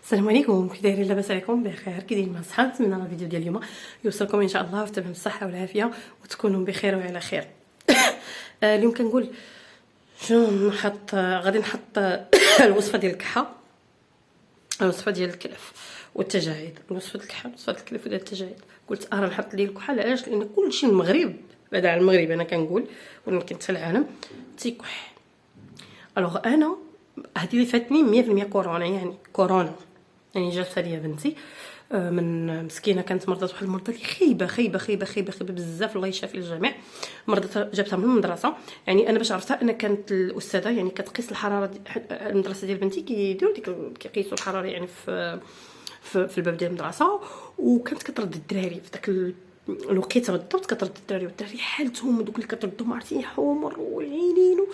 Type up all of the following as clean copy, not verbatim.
السلام عليكم، كي دايرين؟ لاباس عليكم؟ بخير. كي دايرين مع صحاب؟ نتمنى الفيديو ديال اليوم يوصلكم ان شاء الله في تمام الصحه والعافيه وتكونوا بخير وعلى خير. اليوم كنقول شنو نحط. غادي نحط الوصفه ديال الكحه، الوصفه ديال الكلف والتجاعيد. الوصفه ديال الكحه، الوصفه ديال الكلف وديال التجاعيد. قلت نحط ليه الكحه. علاش؟ لان كلشي المغرب، بعدا على المغرب انا كنقول، ولكن حتى العالم تيكح. الوغ انا هذه اللي فاتني 100% كورونا، يعني كورونا يعني جات ليا بنتي من مسكينه كانت مرضت واحد المرضى اللي خايبه خايبه خايبه خايبه خايبه بزاف، الله يشافي الجميع. مرضتها جابتها من المدرسه. يعني انا باش عرفتها انا كانت الاستاذه يعني كتقيس الحراره المدرسه ديال بنتي، كيديروا ديك كيقيسوا الحراره يعني في الباب ديال المدرسه. وكانت كترد الدراري في داك الوقيته بالضبط، كترد الدراري، والدراري حالتهم دوك اللي كتردوا ما عرفتي حمر والعينين.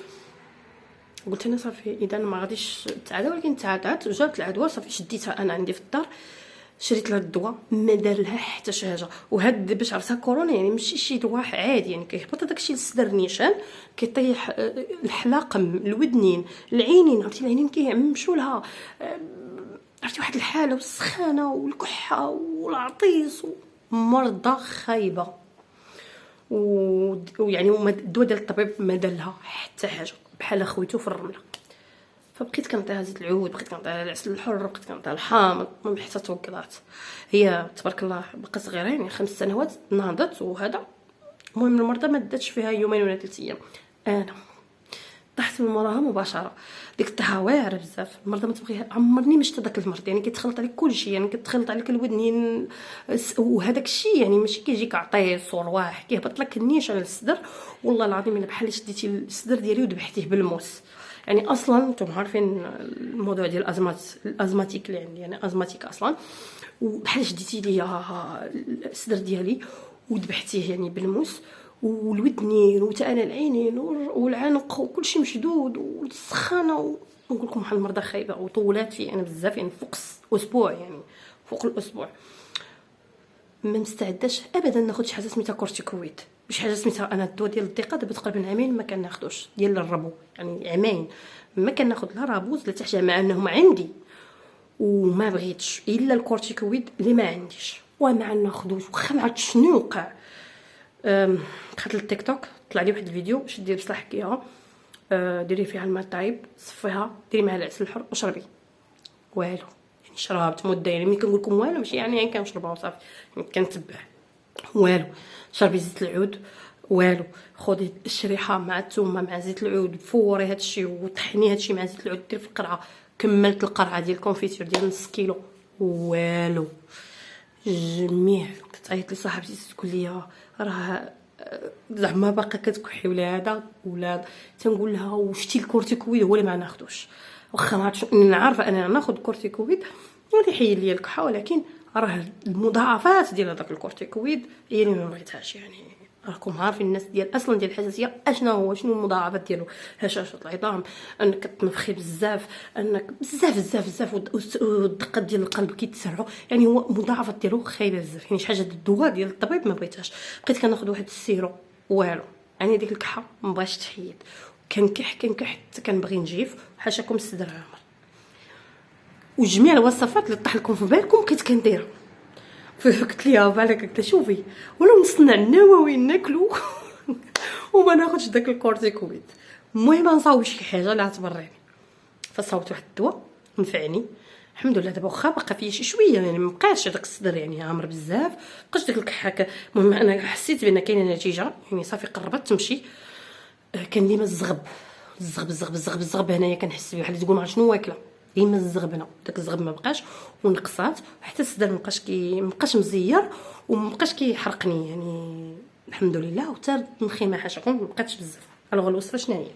قلت انا صافي اذا ما غاديش تعادى، ولكن تعادات وجات العدوى. صافي شديتها انا عندي في الدار، شريت لها الدواء، ما دار لها حتى شي حاجه. وهاد باش عرفتها كورونا يعني ماشي شي دواء عادي، يعني كيهبط داكشي للصدر النيشان، كيطيح الحلاقم، الودنين، العينين. عرفتي العينين كيعمشوا لها، عرفتي واحد الحاله والسخانه والكحه والعطيس ومرضى خايبه. ويعني الدواء ديال الطبيب ما دار لها حتى حاجه، بحال خويتو في الرمله. فبقيت كنعطيها زيت العود، بقيت كنعطيها العسل الحر، بقيت كنعطيها الحامض، المهم حتى توكلات. هي تبارك الله بقات صغيره، يعني 5 سنوات ناضت وهذا. المهم المرضى ما داتش فيها يومين ولا 3 ايام، انا طحت من موراها مباشره. ديك الطيحه واعره بزاف، المرضى ما تبغيها. عمرني ما شفت داك المرض، يعني كيتخلط عليك كلشي، يعني كتخلط عليك الودنين وهذاك الشيء، يعني ماشي كيجيك عطيس ورواح، كيهبط لك النيش على الصدر. والله العظيم الا بحال شديتي الصدر ديالي وذبحتيه بالموس. يعني اصلا نتوما عارفين الموضوع ديال الازماتيك اللي عندي، يعني ازماتيك اصلا، وبحال شديتي لي الصدر ديالي وذبحتيه يعني بالموس. والودنين وتانا العينين والعنق وكلشي مشدود والسخانه. ونقول لكم بحال المرضى خايبه، وطولات فيه انا بزاف، يعني فوق اسبوع، يعني فوق الاسبوع. ما مستعداش ابدا ناخذ شي حاجه سميتها كورتيكويد، مش حاجه سميتها انا الدواء ديال الضيقه. دابا تقريبا عامين ما كناخذوش ديال الربو، يعني عامين ما كناخذ لا رابوز لا حتى حاجه، مع انهم عندي وما بغيتش الا الكورتيكويد اللي ما عنديش وما ناخذوش. واخا ما عرفتش شنو وقع. دخلت للتيك توك، طلع لي واحد الفيديو، شدي بصح حكيها، ديري فيها الماء طايب، صفيها، ديري معها العسل الحر وشربي. والو، يعني شربت مده، يعني ملي كنقول لكم والو ماشي يعني كنشربها وصافي، يعني كنتبع. والو، شربي زيت العود، والو، خذي الشريحه مع الثومه مع زيت العود، فوري هادشي وطحني هادشي مع زيت العود، ديري في القرعه. كملت القرعه ديال الكونفيتور ديال نص كيلو. والو، جميع. كتعيط لي صاحبتي تقول لي راه زعما باقا كتكحي ولا تنقول لها وشتي الكورتيكويد هو اللي ما ناخذوش. واخا ما عرفتش، انا عارفه انا ناخذ كورتيكويد واللي يحيد لي الكحه، ولكن راه المضاعفات ديال هذاك الكورتيكويد هي اللي ما بغيتهاش. يعني راكم عارفين الناس ديال اصلا ديال الحساسيه شنو المضاعفات ديالو؟ هشاشه العظام، انك كتنفخي بزاف، انك بزاف بزاف بزاف، والدقات ديال القلب كيتسرعوا. يعني هو مضاعفات ديالو خايبه بزاف. يعني شي حاجه الدواء ديال الطبيب ما بغيتهاش. بقيت كناخذ واحد السيرو، والو، يعني ديك الكحه ما بغاش تحيد. كنكح حتى كنبغي نجيف، حاشاكم الصدر عامر. وجميع الوصفات اللي طاح لكم في بالكم بقيت كنديرها. قلت ليها بالك، قلت شوفي ولو نصنع النووي ناكلو وما ناخذش داك الكورتيكويد. المهم نصاوب شي حاجه اللي غتبريني. فصاوبت واحد الدواء نفعني الحمد لله. دابا واخا باقا فيه شي شويه، يعني مابقاش داك الصدر يعني عامر بزاف، مابقاش داك الكحه. المهم انا حسيت بان كاينه نتيجه، يعني صافي قربت تمشي. كان ديما الزغب هنايا، كنحس بحال تقول ما عرفت شنو واكله، ديما الزغبنه. داك الزغب ما بقاش، ونقصات، حتى الصدر مابقاش مزير ومابقاش كيحرقني، يعني الحمد لله. وحتى النخيمه حاشاكم مابقاتش بزاف. الوغ الوصفه شنو هي؟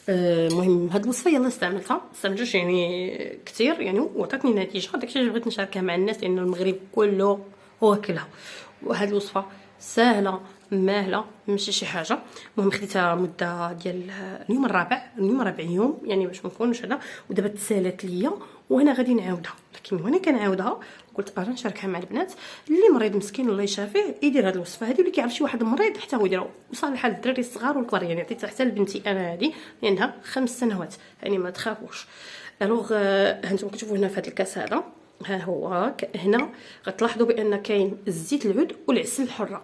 المهم هاد الوصفه يلا استعملتهاش يعني كثير، يعني وعطاتني نتيجه. داكشي اللي بغيت نشاركها مع الناس، لان المغرب كله واكلها. وهاد الوصفه سهله ماهله، ماشي شي حاجه. المهم خديتها مده ديال اليوم الرابع يوم، يعني باش ما نكونش هذا. ودابا تسالات ليا وانا غادي نعاودها. لكن وانا كنعاودها قلت نشاركها مع البنات. اللي مريض مسكين الله يشافيه يدير هذه الوصفه هذه، واللي كيعرف شي واحد مريض حتى هو يديرها. وصالحه للدراري الصغار والكبار، يعني عطيتها حتى لبنتي انا هذه لانها 5 سنوات، يعني ما تخافوش. الوغ هانتوما كتشوفوا هنا في هذا الكاس هذا، ها هو هنا غتلاحظوا بان كاين الزيت العود والعسل الحره.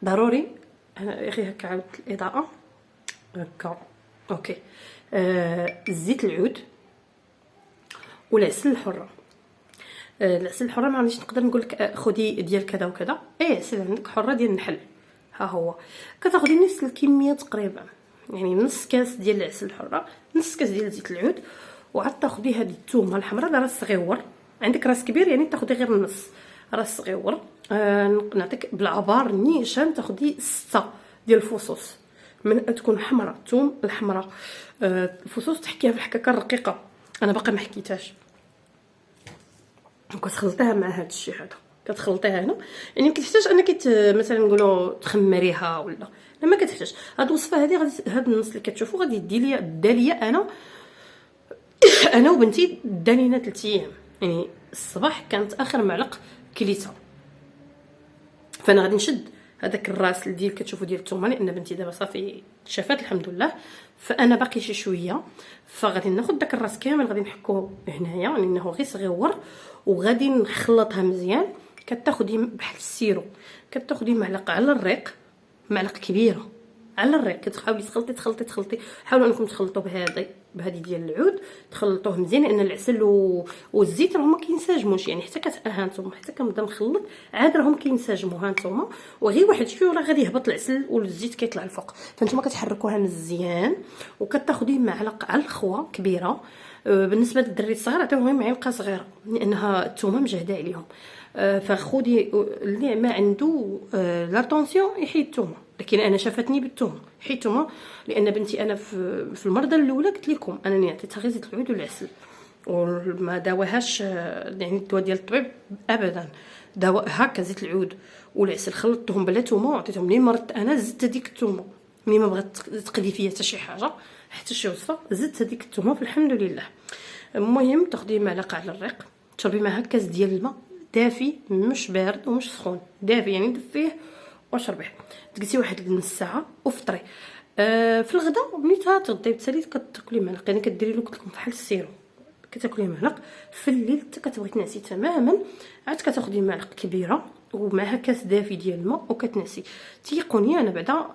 ضروري غير هكا عاود الاضاءه هكا اوكي. الزيت العود والعسل الحره. العسل الحره ما عنديش نقدر نقول لك خدي ديال كذا وكذا، عسل عندك حره ديال النحل، ها هو كتاخدي نفس الكميه تقريبا، يعني نص كاس ديال العسل الحره، نص كاس ديال زيت العود، وعاد تاخدي هذه الثومه الحمراء راس صغيور، عندك راس كبير يعني تاخدي غير النص راس صغيور. نعطيك بالعبار نيشان تاخدي 6 ديال الفصوص من تكون حمراء، الثوم الحمراء. الفصوص تحكيها في الحكاكه الرقيقه، انا باقي ما حكيتهاش. كتخلطيها مع هذا الشيء هذا، كتخلطيها هنا، يعني ما كتحتاج انك مثلا نقولوا تخمريها ولا لا، ما كتحتاج. هاد الوصفه هذه غادي هاد النص اللي كتشوفوا غادي يدي ليا الداليه انا وبنتي دالينا 3 ايام، يعني الصباح كانت اخر معلق كليتها. فانا غادي نشد هذاك الراس ديال كتشوفوا ديال الثومه، لان بنتي دابا صافي شافات الحمد لله، فانا باقي شي شويه، فغادي ناخذ داك الراس كامل غادي نحكوه هنايا لانه غير صغيور، وغادي نخلطها مزيان. كتاخدي بحال السيرو، كتاخدي معلقه على الريق، معلقه كبيره على الريق، كتحاولي تخلطي. حاولوا انكم تخلطوا بهذه ديال العود، تخلطوه مزيان لان العسل والزيت راهم ما كينسجموش، يعني حتى هانتوما حتى كنبدا نخلط عاد راهم كينسجموا هانتوما، وغير واحد شويه ولا غادي يهبط العسل والزيت كيطلع الفوق. فانتوما كتحركوها مزيان، وكتاخدي معلقه على الخوا كبيره. بالنسبه للدري الصغير عطيوهم معلقه صغيره لانها الثومه مجهده عليهم. فخودي اللي ما عنده لا طونسيون يحيد الثومه، لكن انا شافتني بالثومه حيتوما، لان بنتي انا في المرضى الاولى قلت لكم انني عطيتها غير زيت العود والعسل وما داوهاش، يعني الدواء ديال الطبيب ابدا، دواء هكا زيت العود والعسل خلطتهم بلا ثومه وعطيتهم. منين مرضت انا زدت هذيك الثومه، منين ما بغات تقضي فيا حتى شي حاجه حتى شي وصفه زدت هذيك الثومه فالحمد لله. المهم تاخدي معلقه على الريق، تشربي معها كاس ديال الماء دافي، مش بارد ومش سخون، دافي يعني دفيه وشربيه. تجلسي واحد نص ساعه وفطري. في الغداء ملي تغداي بتسالي كتاكلي معلقه، يعني كديري له قلت لكم بحال السيرو، كتاكلي معلق. في الليل حتى كتبغي تنعسي تماما عاد كتاخدي معلقه كبيره ومعها كاس دافي ديال الماء وكتنعسي. تيقوني انا بعدا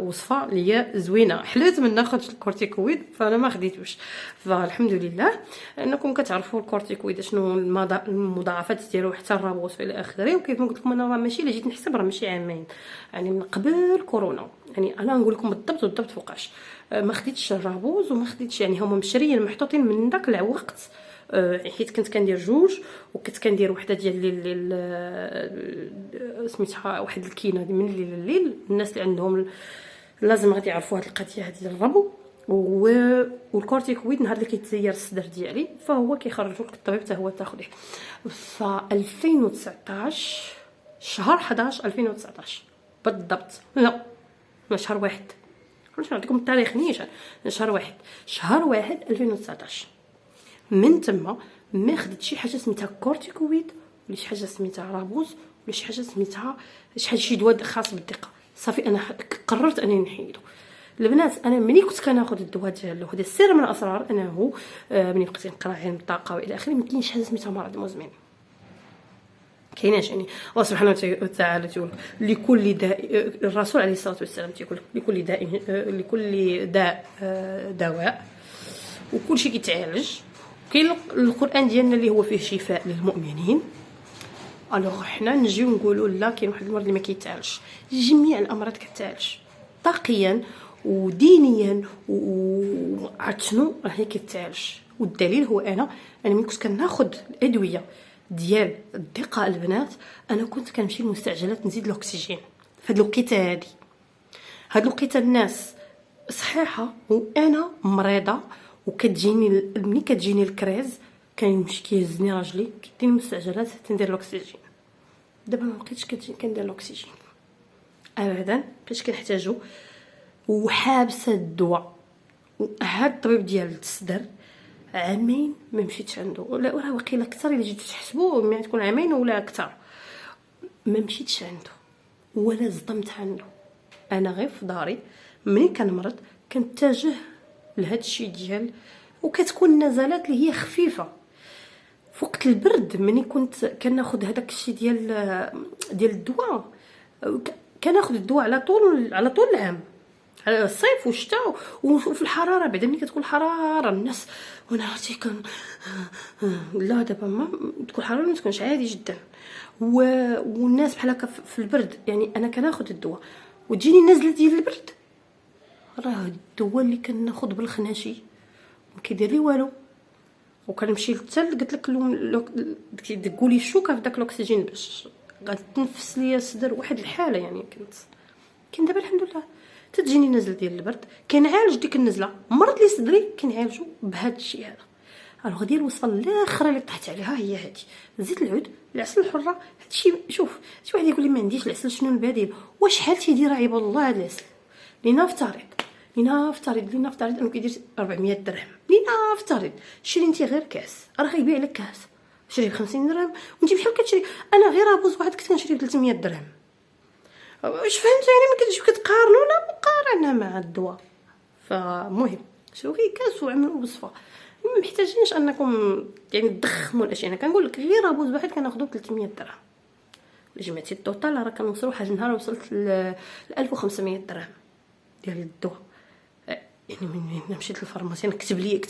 وصفه ليا زوينه، حليت من ناخذ الكورتيكويد فانا ما خديتوش، فالحمد لله. انكم كتعرفوا الكورتيكويد شنو المضاعفات ديالو حتى الرابوس الى اخره. وكيف ما قلت لكم انا راه ماشي الا جيت نحسب راه ماشي عامين، يعني من قبل كورونا، يعني انا نقول لكم بالضبط فوقاش ما خديتش الرابوز وما خديتش، يعني هما مشريين محطوطين من داك الوقت. حيت كنت كندير جوج، وكنت كندير وحده ديال سميتها واحد الكينه من الليل لليل. الناس اللي عندهم لازم غادي يعرفوا هذه القضيه هذه ديال الربو. والكورتيكويد نهار اللي كيتزير الصدر ديالي فهو كيخرجوا لك الطبيب حتى هو تاخذيه. ف 2019 شهر 11 2019 بالضبط، لا شهر واحد، باش نعطيكم التاريخ نيشان، شهر واحد 2019. من تما ما خديت شي حاجه سميتها كورتيكويد ولا شي حاجه سميتها رابوز ولا شي حاجه سميتها شي دواء خاص بالدقه. صافي انا قررت انني نحيدو. البنات انا ملي كنت كناخذ الدواء ديالو، هذا السر من الاسرار انه ملي بقيت نقرا علم الطاقه والى اخره، ما كاينش حاجه سميتها مرض مزمن، كايناش. يعني الله سبحانه وتعالى تقول لكل داء، الرسول عليه الصلاه والسلام تيقول لكل داء دواء، وكل شيء كيتعالج. كاين القران ديالنا اللي هو فيه شفاء للمؤمنين. الوغ حنا نجيو نقولوا لا كاين واحد المرض اللي ما كيتعالجش. جميع الامراض كتعالج طاقيا ودينيا وعاد شنو راهي كتعالج. والدليل هو انا ملي كنت كناخذ الادويه ديال الدقه البنات، انا كنت كنمشي للمستعجلات نزيد الاكسجين. فهاد الوقيته هاد الوقيته الناس صحيحه وانا مريضه، وكتجيني ملي كتجيني الكريز كيمشي كيهزني راجلي كيديني المستعجلات حتى ندير الاكسجين. دابا ما بقيتش كندير الاكسجين ابدا، بقيت كنحتاجو. وحابسه الدواء. هاد الطبيب ديال الصدر عامين ما مشيتش عنده، ولا راه واقيلا اكثر الا جيتو تحسبوا ما تكون عامين ولا اكثر ما مشيتش عنده ولا صدمت عنده. انا غير في داري ملي كنمرض كنتجه لهذا الشيء ديال وكتكون نزلات اللي هي خفيفه. في وقت البرد ملي كنت كناخذ هذاك الشيء ديال الدواء، كناخذ الدواء على طول العام، على الصيف والشتاء وفي الحراره. بعدا ملي كتكون الحراره الناس، وانا عرفتي لا دابا ما تكون الحراره ما تكونش عادي جدا، والناس بحال هكا في البرد. يعني انا كناخذ الدواء وتجيني نزله ديال البرد، راه الدواء اللي كناخذ بالخناشي ما كيدير لي والو. وكنمشي حتى قلت لك تقولي الشوكه في داك الاكسجين باش غتنفس ليا الصدر. واحد الحاله يعني كاين دابا الحمد لله تتجيني نزله ديال البرد كنعالج ديك النزله. مرض لي صدري كنعالجو بهذا الشيء هذا. الوغ ديال الوصفه الاخرى اللي طحت عليها هي هذه زيت العود، العسل الحره. هادشي شوف شي واحد يقول لي ما عنديش العسل، شنو البديل؟ شحال تيدير عيب الله هذا العسل؟ لنفترض انه كيدير 400 درهم. لنفترض شري انت غير كاس، راه غيبيع لك كاس شري ب 50 درهم وانت بحال كتشري. انا غير ابوز واحد كنت كنشري ب 300 درهم. واش فهمت يعني؟ ما كتجيو كتقارنوا لا مقارنه مع الدواء. فمهم شوفي كاس وعملوا وصفه، ما محتاجينش انكم يعني تضخموا الاشياء. انا كنقول لك غير ابوز واحد كناخذو ب 300 درهم، جمعتي التوتال راه كنوصلوا واحد النهار وصلت ل 1500 درهم ديال الدواء. يعني من مشيت للفارماسي انا كتب لي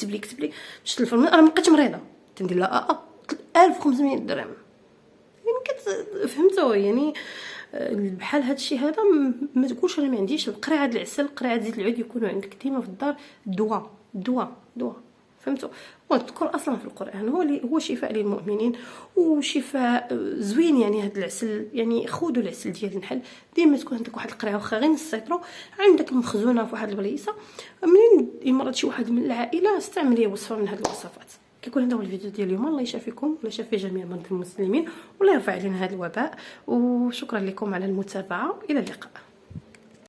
مشيت للفارماسي انا ما بقيتش مريضه تندير لا 1500 درهم. يعني فهمتوا يعني بحال هذا الشيء هذا. ما تقولش انا ما عنديش القرعه د العسل، قرعه زيت العود يكونوا عندك ديما في الدار. دواء فهمتوا؟ وذكر اصلا في القران هو شفاء للمؤمنين وشفاء زوين. يعني هذا العسل يعني خذوا العسل ديال النحل ديما تكون عندك واحد القرعه، واخا غير نص سيطرو عندك مخزونه في واحد البليصه. منين يمرض شي واحد من العائله استعملي وصفه من هذه الوصفات. كيكون هذا هو الفيديو ديال اليوم. الله يشافيكم ولا يشافي جميع مرضى المسلمين ولا يرفع علينا هذا الوباء. وشكرا لكم على المتابعه، الى اللقاء.